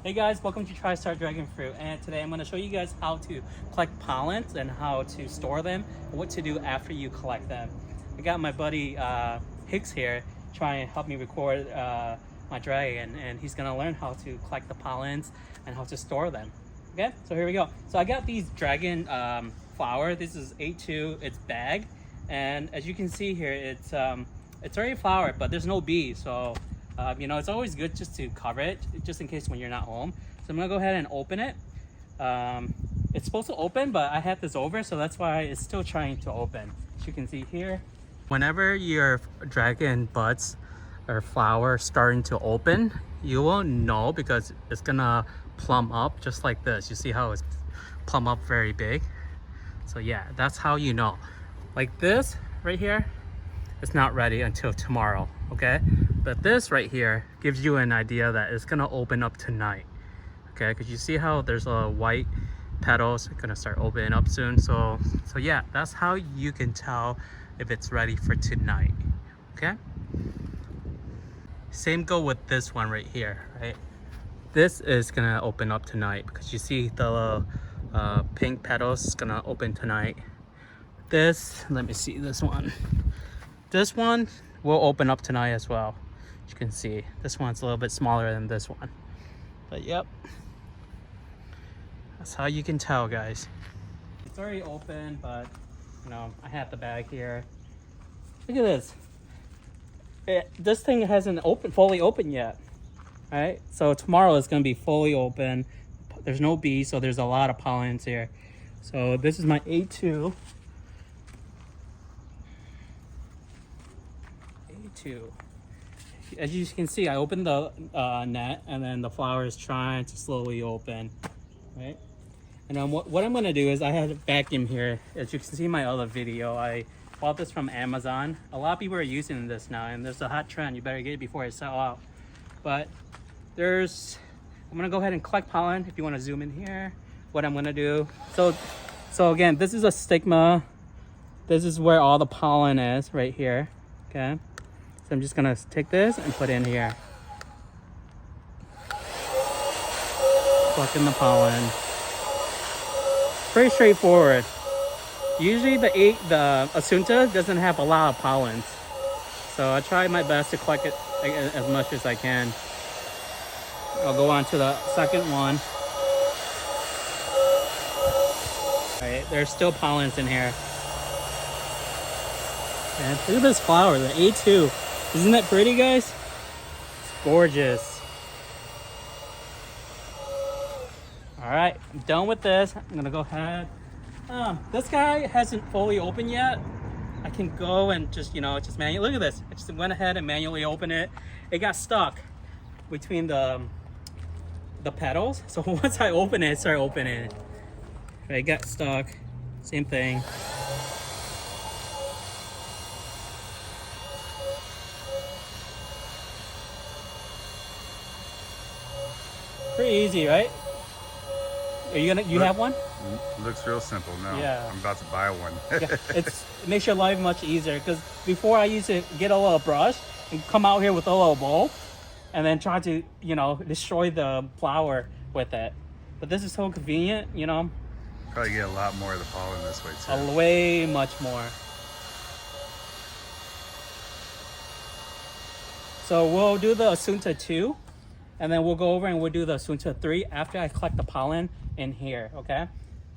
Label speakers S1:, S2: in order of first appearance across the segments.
S1: Hey guys, welcome to Try Star Dragon Fruit, and today I'm going to show you guys how to collect pollens and how to store them and what to do after you collect them. I got my buddy Hicks here trying to help me record my dragon, and he's going to learn how to collect the pollens and how to store them. Okay, so here we go. So I got these dragon flower. This is A2, it's bag, and as you can see here, it's already flowered, but there's no bees, so you know, it's always good just to cover it, just in case when you're not home. So I'm gonna go ahead and open it. It's supposed to open, but I had this over, so that's why it's still trying to open. As you can see here, whenever your dragon buds or flower starting to open, you will know because it's gonna plumb up just like this. You see how it's plumb up very big? So yeah, that's how you know. Like this right here, it's not ready until tomorrow, okay? But this right here gives you an idea that it's gonna open up tonight, okay? Because you see how there's a white petals gonna start opening up soon. So yeah, that's how you can tell if it's ready for tonight, okay? Same go with this one right here, right? This is gonna open up tonight because you see the pink petals is gonna open tonight. This, let me see this one. This one will open up tonight as well. As you can see, this one's a little bit smaller than this one. But yep, that's how you can tell, guys. It's already open, but you know, I have the bag here. Look at this. This thing hasn't fully opened yet. Right? So tomorrow it's gonna be fully open. There's no bees, so there's a lot of pollens here. So this is my A2. As you can see, I opened the net, and then the flower is trying to slowly open, right? And then what I'm gonna do is I had a vacuum here. As you can see in my other video, I bought this from Amazon. A lot of people are using this now, and there's a hot trend. You better get it before it sells out. But I'm gonna go ahead and collect pollen. If you want to zoom in here, what I'm gonna do. So again, this is a stigma. This is where all the pollen is, right here. Okay. So I'm just gonna take this and put in here. Collecting the pollen. Pretty straightforward. Usually the Asunta doesn't have a lot of pollens. So I try my best to collect it as much as I can. I'll go on to the second one. Alright, there's still pollens in here. And look at this flower, the A2. Isn't that pretty, guys? It's gorgeous. All right, I'm done with this. I'm gonna go ahead. This guy hasn't fully opened yet. I can go and just manually, look at this. I just went ahead and manually opened it. It got stuck between the petals. So once I open it, start opening it. It got stuck, same thing. Pretty easy, right? Are you have one?
S2: Looks real simple. No,
S1: yeah.
S2: I'm about to buy one.
S1: Yeah, it makes your life much easier, because before I used to get a little brush and come out here with a little bowl and then try to, destroy the flower with it. But this is so convenient,
S2: Probably get a lot more of the pollen this way too.
S1: Way much more. So we'll do the Asunta 2. And then we'll go over and we'll do the Asunta 3 after I collect the pollen in here, okay?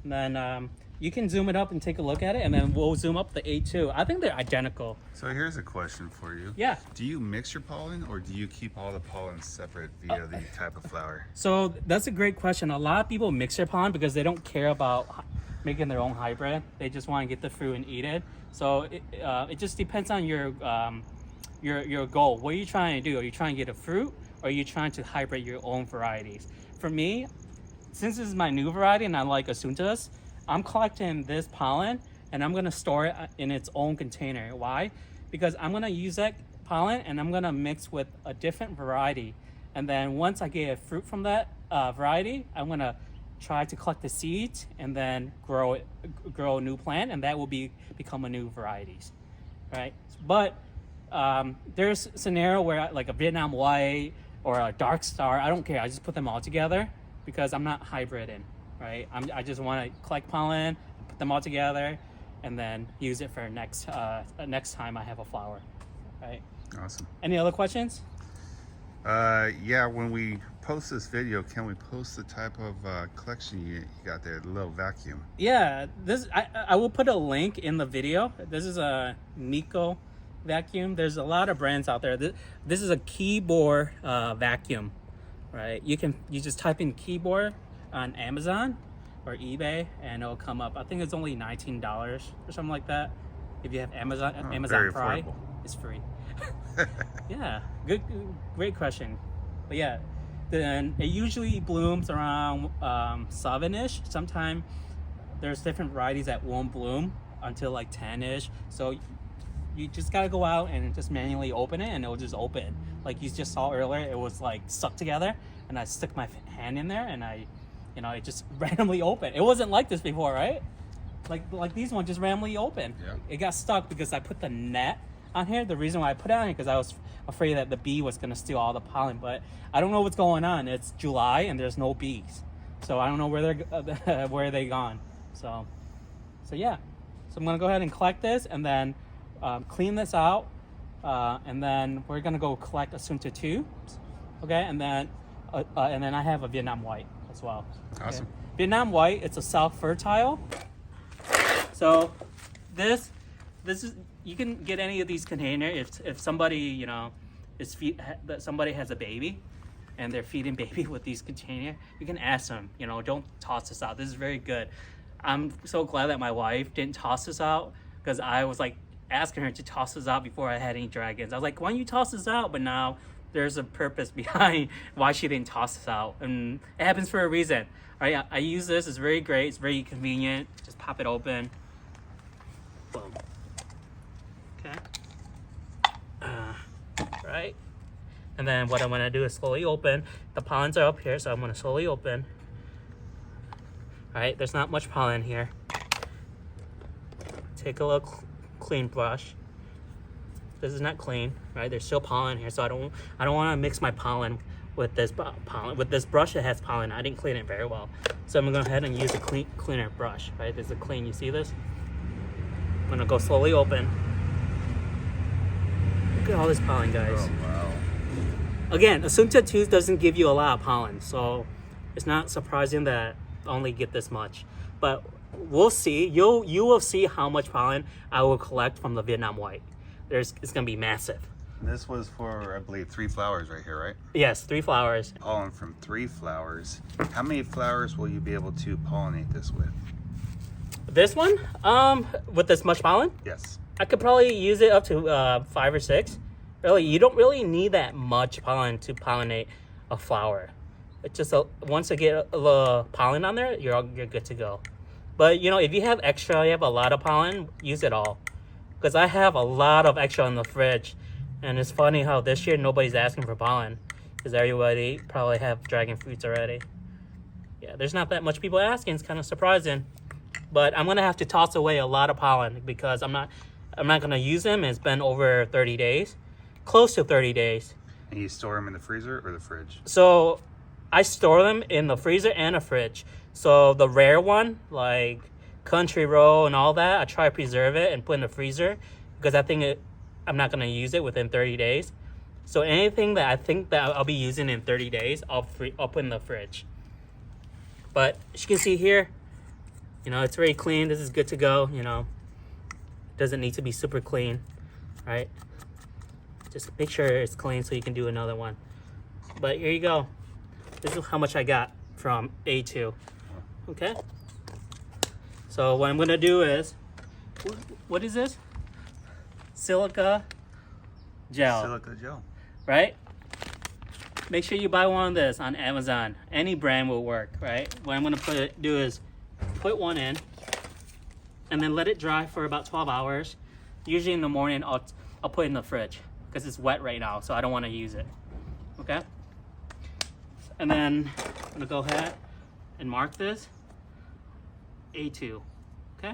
S1: And then you can zoom it up and take a look at it, and then we'll zoom up the A2. I think they're identical.
S2: So here's a question for you.
S1: Yeah.
S2: Do you mix your pollen, or do you keep all the pollen separate via the type of flower?
S1: So that's a great question. A lot of people mix their pollen because they don't care about making their own hybrid. They just want to get the fruit and eat it. So it just depends on your goal. What are you trying to do? Are you trying to get a fruit? Or are you trying to hybrid your own varieties? For me, since this is my new variety and I like Asuntas, I'm collecting this pollen and I'm gonna store it in its own container. Why? Because I'm gonna use that pollen and I'm gonna mix with a different variety. And then once I get a fruit from that variety, I'm gonna try to collect the seeds and then grow a new plant, and that will become a new varieties, right? But there's a scenario where like a Vietnam white, or a dark star. I don't care. I just put them all together because I'm not hybriding, right? I just want to collect pollen, put them all together, and then use it for next time I have a flower, right?
S2: Awesome.
S1: Any other questions?
S2: Yeah, when we post this video, can we post the type of collection you got there, the little vacuum?
S1: Yeah, I will put a link in the video. This is a Miko vacuum. There's a lot of brands out there. This is a keyboard vacuum, right? You just type in keyboard on Amazon or eBay and it'll come up. I think it's only $19 or something like that. If you have Amazon
S2: very
S1: Prime,
S2: affordable.
S1: it's free. Yeah, great question. But yeah, then it usually blooms around 7-ish. Sometimes there's different varieties that won't bloom until like 10-ish. So you just gotta go out and just manually open it and it'll just open. Like you just saw earlier, it was like stuck together and I stuck my hand in there and it just randomly opened. It wasn't like this before, right? Like these ones just randomly open.
S2: Yeah.
S1: It got stuck because I put the net on here. The reason why I put it on here because I was afraid that the bee was gonna steal all the pollen, but I don't know what's going on. It's July and there's no bees, so I don't know where they gone. So yeah, so I'm gonna go ahead and collect this and then clean this out, and then we're gonna go collect Assunta 2, okay, and then I have a Vietnam white as well.
S2: Awesome.
S1: Okay? Vietnam white, it's a self-fertile. So this is, you can get any of these containers if somebody somebody has a baby and they're feeding baby with these containers. You can ask them, don't toss this out. This is very good. I'm so glad that my wife didn't toss this out because I was like asking her to toss this out before I had any dragons. I was like, why don't you toss this out? But now there's a purpose behind why she didn't toss this out, and it happens for a reason. All right, I use this. It's very great. It's very convenient. Just pop it open. Boom. Okay. Right. And then what I'm gonna do is slowly open. The pollens are up here, so I'm gonna slowly open. All right. There's not much pollen here. Take a little clean brush. This is not clean, right? There's still pollen here, so I don't want to mix my pollen with this pollen. With this brush, it has pollen. I didn't clean it very well, so I'm gonna go ahead and use a cleaner brush. Right? This is clean. You see this? I'm gonna go slowly open. Look at all this pollen, guys.
S2: Oh, wow.
S1: Again, Assunta 2 doesn't give you a lot of pollen, so it's not surprising that I only get this much. But we'll see. You will see how much pollen I will collect from the Vietnam white. It's gonna be massive.
S2: This was for, I believe, 3 flowers right here, right?
S1: Yes, 3 flowers.
S2: Pollen from 3 flowers. How many flowers will you be able to pollinate this with?
S1: This one, with this much pollen,
S2: Yes.
S1: I could probably use it up to 5 or 6. Really, you don't really need that much pollen to pollinate a flower. It's just once you get a little pollen on there, you're good to go. But if you have extra, you have a lot of pollen, use it all. Because I have a lot of extra in the fridge, and it's funny how this year nobody's asking for pollen because everybody probably have dragon fruits already. Yeah, there's not that much people asking. It's kind of surprising. But I'm gonna have to toss away a lot of pollen because I'm not gonna use them. It's been over 30 days, close to 30 days.
S2: And you store them in the freezer or the fridge?
S1: So I store them in the freezer and a fridge. So the rare one, like country roll and all that, I try to preserve it and put in the freezer because I think I'm not gonna use it within 30 days. So anything that I think that I'll be using in 30 days, I'll put in the fridge. But as you can see here, it's very clean. This is good to go. Doesn't need to be super clean, right? Just make sure it's clean so you can do another one. But here you go. This is how much I got from A2. Okay. So what I'm gonna do is, what is this? Silica gel.
S2: Silica gel.
S1: Right? Make sure you buy one of this on Amazon. Any brand will work, right? What I'm gonna do is put one in and then let it dry for about 12 hours. Usually in the morning, I'll put it in the fridge because it's wet right now, so I don't want to use it. Okay? And then I'm gonna go ahead and mark this A2. Okay?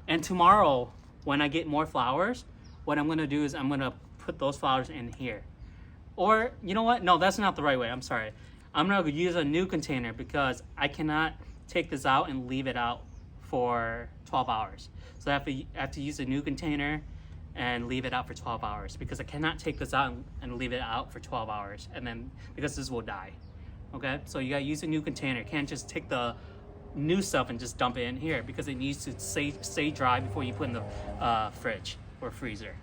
S1: And tomorrow, when I get more flowers, what I'm gonna do is I'm gonna put those flowers in here. Or, you know what? No, that's not the right way. I'm sorry. I'm gonna use a new container because I cannot take this out and leave it out for 12 hours. So I have to use a new container and leave it out for 12 hours because I cannot take this out and leave it out for 12 hours and then because this will die. Okay, so you gotta use a new container. You can't just take the new stuff and just dump it in here because it needs to stay dry before you put in the fridge or freezer.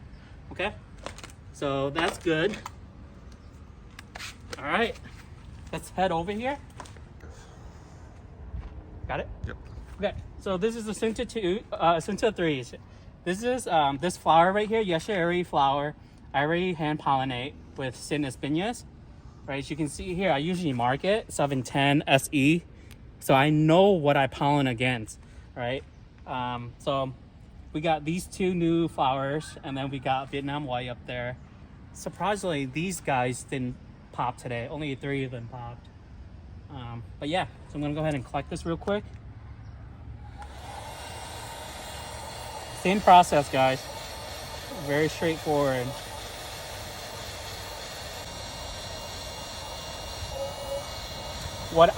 S1: Okay, so that's good. All right, let's head over here. Got it?
S2: Yep.
S1: Okay, so this is the Sunta 3. This is this flower right here, Yashari flower. I already hand pollinate with Sinus Binyas. Right, as you can see here, I usually mark it 710 SE. So I know what I pollen against, right? So we got these 2 new flowers and then we got Vietnam White up there. Surprisingly, these guys didn't pop today. Only 3 of them popped. But yeah, so I'm gonna go ahead and collect this real quick. Same process, guys. Very straightforward.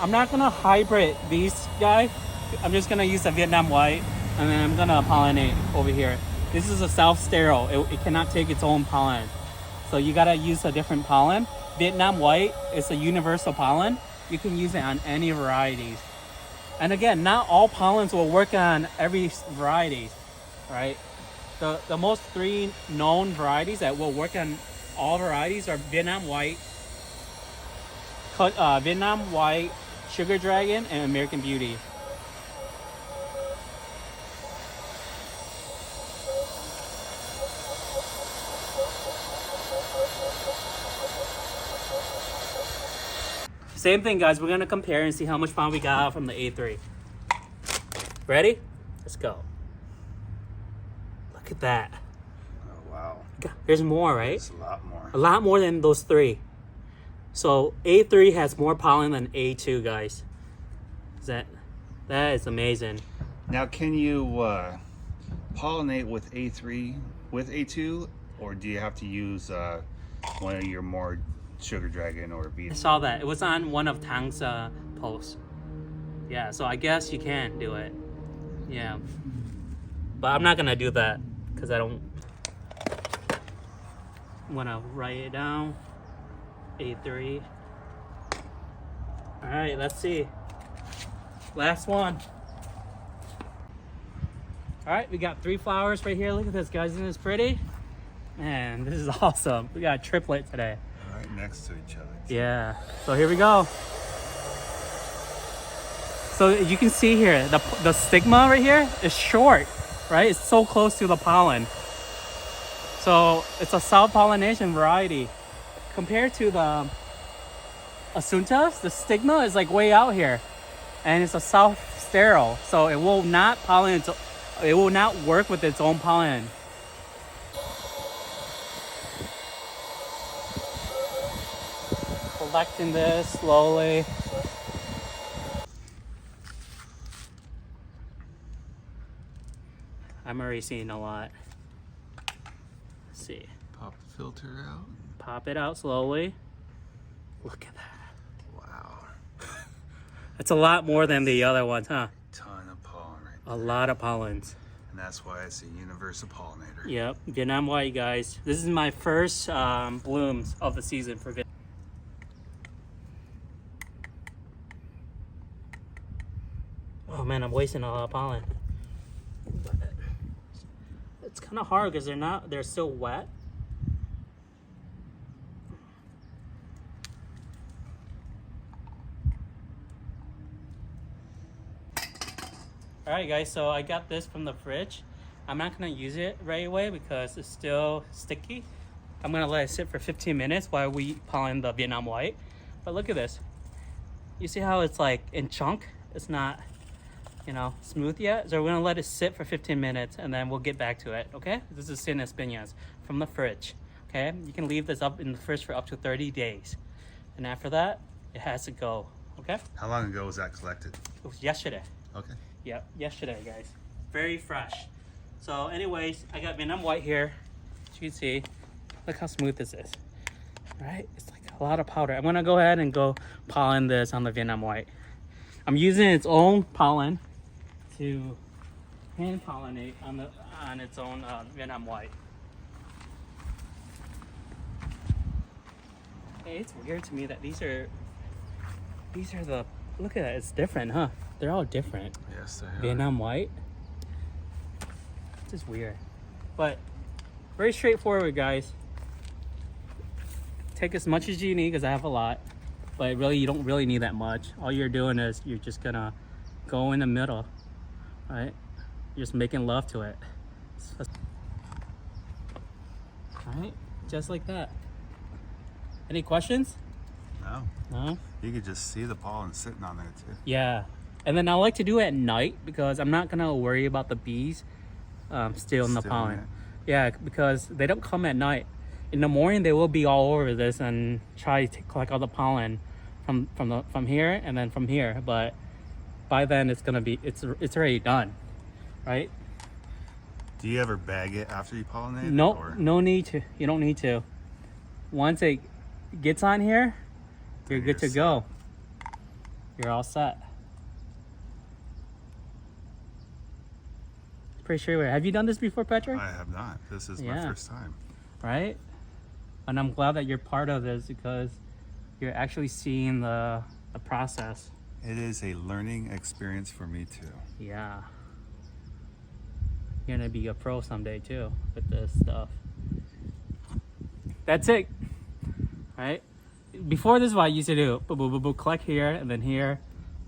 S1: I'm not gonna hybrid these guys. I'm just gonna use the Vietnam White and then I'm gonna pollinate over here. This is a self-sterile. It cannot take its own pollen. So you gotta use a different pollen. Vietnam White is a universal pollen. You can use it on any varieties. And again, not all pollens will work on every variety, right? The most 3 known varieties that will work on all varieties are Vietnam White, Sugar Dragon, and American Beauty. Same thing, guys. We're gonna compare and see how much pollen we got from the A3. Ready? Let's go. Look at that.
S2: Oh, wow.
S1: There's more, right?
S2: It's a lot more.
S1: A lot more than those 3. So A3 has more pollen than A2, guys. That is amazing.
S2: Now, can you pollinate with A3 with A2, or do you have to use one of your more Sugar Dragon or
S1: I
S2: Vita?
S1: saw that. It was on one of Tang's posts. Yeah, so I guess you can do it. Yeah. But I'm not gonna do that because I don't want to write it down. A3. All right, let's see. Last one. All right, we got 3 flowers right here. Look at this, guys. Isn't this pretty? Man, this is awesome. We got a triplet today.
S2: Right next to each other.
S1: Yeah. So here we go. So you can see here, the stigma right here is short, right? It's so close to the pollen. So it's a self-pollination variety. Compared to the Asuntas, the stigma is like way out here. And it's a self-sterile, so it will not it will not work with its own pollen. Collecting this slowly. I'm already seeing a lot. Let's see.
S2: Pop the filter out.
S1: Pop it out slowly. Look at that.
S2: Wow.
S1: That's a lot more than the other ones, huh?
S2: Ton of pollen right there.
S1: A lot of pollens.
S2: And that's why it's a universal pollinator.
S1: Yep, Vietnam White, guys. This is my first blooms of the season for Vietnam. Oh man, I'm wasting a lot of pollen. It's kind of hard because they're still wet. Alright guys, so I got this from the fridge. I'm not going to use it right away because it's still sticky. I'm going to let it sit for 15 minutes while we pollen the Vietnam White. But look at this. You see how it's like in chunk? It's not, you know, smooth yet. So we're going to let it sit for 15 minutes and then we'll get back to it, okay? This is Sinus Binyas from the fridge, okay? You can leave this up in the fridge for up to 30 days. And after that, it has to go, okay?
S2: How long ago was that collected?
S1: It was yesterday.
S2: Okay.
S1: Yep, yesterday, guys. Very fresh. So anyways, I got Vietnam White here. As you can see, look how smooth this is. right? It's like a lot of powder. I'm gonna go ahead and go pollen this on the Vietnam white. I'm using its own pollen to hand pollinate on its own Vietnam white. Hey, it's weird to me that these are the, look at that, it's different, huh? They're all different.
S2: Yes, they are.
S1: Vietnam white. It's just weird. But very straightforward, guys. Take as much as you need because I have a lot. But really, you don't really need that much. All you're doing is you're just gonna go in the middle, right? You're just making love to it. Alright, just like that. Any questions?
S2: No.
S1: No?
S2: You could just see the pollen sitting on there too.
S1: Yeah. And then I like to do it at night because I'm not gonna worry about the bees stealing the pollen. Yeah, because they don't come at night. In the morning they will be all over this and try to collect all the pollen from here and then from here. But by then it's gonna be it's already done, right?
S2: Do you ever bag it after you pollinate?
S1: No,
S2: or?
S1: no need to. You don't need to. Once it gets on here, you're good to go. You're all set. Pretty sure. Have you done this before, Patrick?
S2: I have not. This is my first time.
S1: Right? And I'm glad that you're part of this because you're actually seeing the process.
S2: It is a learning experience for me too.
S1: Yeah. You're gonna be a pro someday too with this stuff. That's it. Right? Before this is what I used to do. Boop, boop, boop, boop, collect here and then here.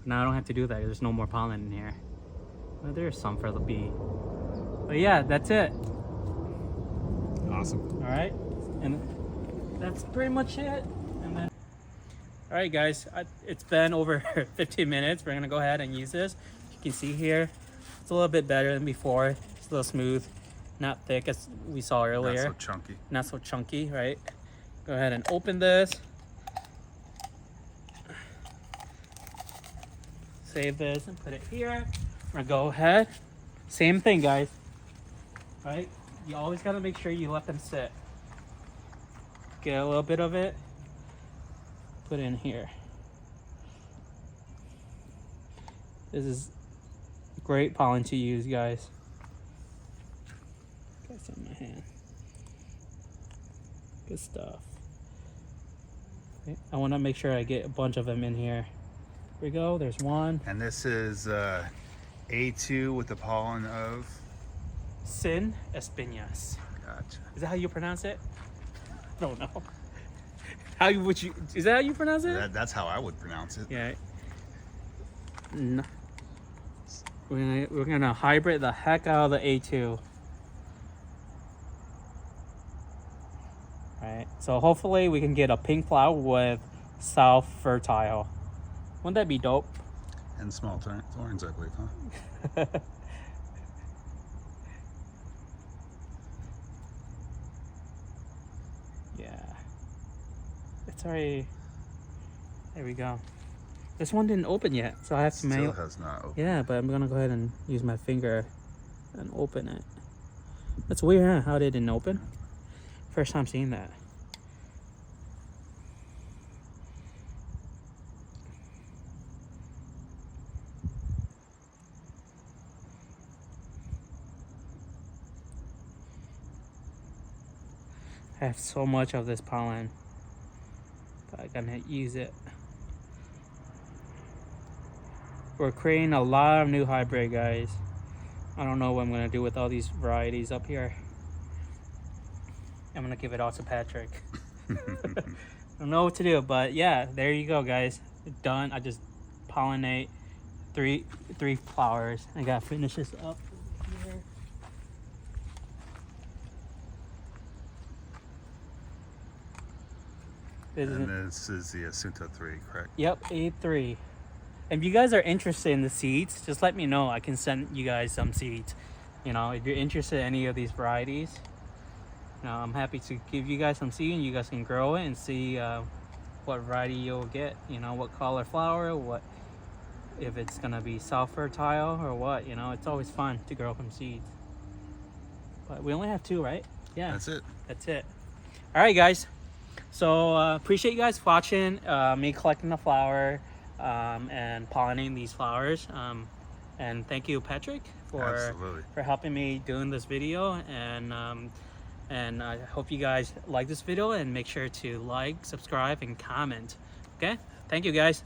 S1: Now I don't have to do that. There's no more pollen in here. Well, there's some for the bee. But yeah, that's it.
S2: Awesome.
S1: All right. And that's pretty much it. And then, all right, guys, it's been over 15 minutes. We're gonna go ahead and use this. You can see here, it's a little bit better than before. It's a little smooth, not thick as we saw earlier.
S2: Not so chunky.
S1: Not so chunky, right? Go ahead and open this. Save this and put it here. We're gonna go ahead. Same thing, guys. Right? You always gotta make sure you let them sit. Get a little bit of it. Put it in here. This is great pollen to use, guys. Got some in my hand. Good stuff. Okay, I want to make sure I get a bunch of them in here. Here we go. There's one.
S2: And this is A2 with the pollen of?
S1: Sin Espinas.
S2: Gotcha.
S1: Is that how you pronounce it? I don't know. Is that how you pronounce it?
S2: That's how I would pronounce it.
S1: Yeah. No. We're gonna hybrid the heck out of the A2. Right. So hopefully we can get a pink flower with South Fertile. Wouldn't that be dope?
S2: And small thorns, I believe, huh?
S1: Yeah. It's already. There we go. This one didn't open yet, so I have to
S2: Still has not opened.
S1: Yeah, but I'm gonna go ahead and use my finger and open it. That's weird, huh? How they didn't open. First time seeing that. I have so much of this pollen, but I'm gonna use it. We're creating a lot of new hybrid, guys. I don't know what I'm gonna do with all these varieties up here. I'm gonna give it all to Patrick. I don't know what to do, but yeah, there you go, guys. Done. I just pollinate three flowers. I gotta finish this up here.
S2: This is the Asunta 3, correct?
S1: Yep, A3. If you guys are interested in the seeds, just let me know. I can send you guys some seeds. You know, if you're interested in any of these varieties, you know, I'm happy to give you guys some seed and you guys can grow it and see what variety you'll get. You know, what color flower, what if it's gonna be South Fertile or what. You know, it's always fun to grow from seeds. But we only have two, right? Yeah.
S2: That's it.
S1: That's it. All right, guys. So appreciate you guys watching me collecting the flower and pollinating these flowers. And thank you, Patrick,
S2: Absolutely.
S1: for helping me doing this video. And I hope you guys like this video and make sure to like, subscribe, and comment. Okay, thank you guys.